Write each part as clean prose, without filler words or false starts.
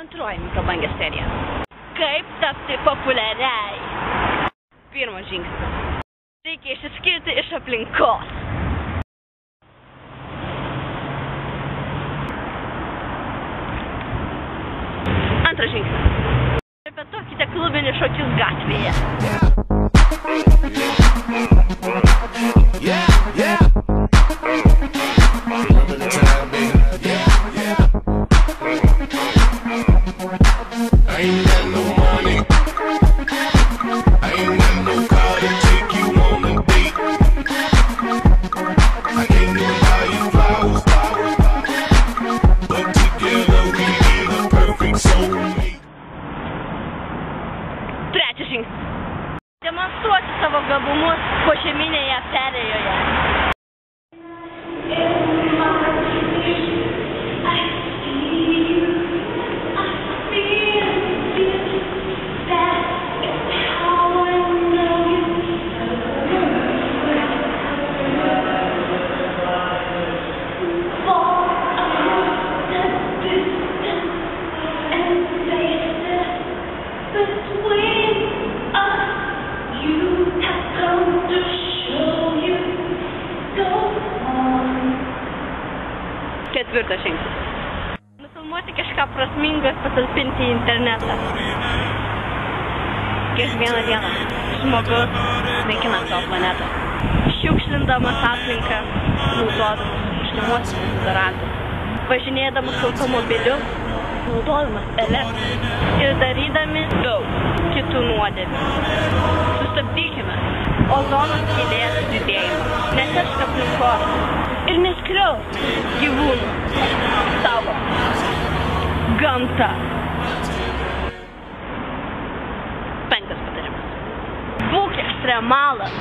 Antroji mikrobangės serija. Kaip tapti populiariai? Pirmas žingsnis. Reikia išsiskirti iš aplinkos. Antras žingsnis. Repetuokite klubinius šokius gatvėje. Trečias žingsnis. Demonstruoti savo gabumus požeminėje perėjoje. Ketvirtas žingsnis. Nufilmuoti kažką prasmingo ir patalpinti į internetą. Kiekvieną dieną žmogus naikina savo planetą. Šiukšlindamas aplinką, naudodamas išnuomotus dezodorantus, važinėdamas automobiliu, naudodamas elektrą ir darydami daug kitų nuodėmių. Sustabdykime ozono skylės didėjimą, neteršk aplinkos ir neskriaus gyvūnų. Saugok gamtą. Penktas patarimas. Būk ekstremalas.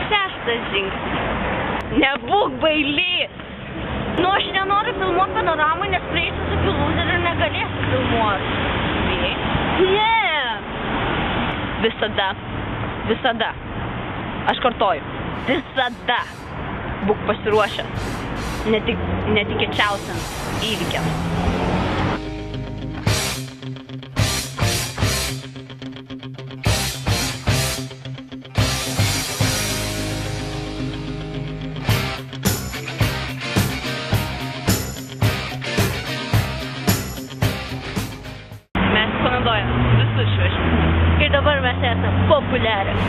Šeštas žingsnis. Nebūk bailys. Nu, aš nenoriu filmuoti panoramą, nes prieisiu su lūzeriu ir negalėsiu filmuoti. Ne! Visada. Aš kartoju. Visada būk pasiruošęs netikėčiausiams įvykiams. Visus šiuos. Ir dabar mes esame populiarios.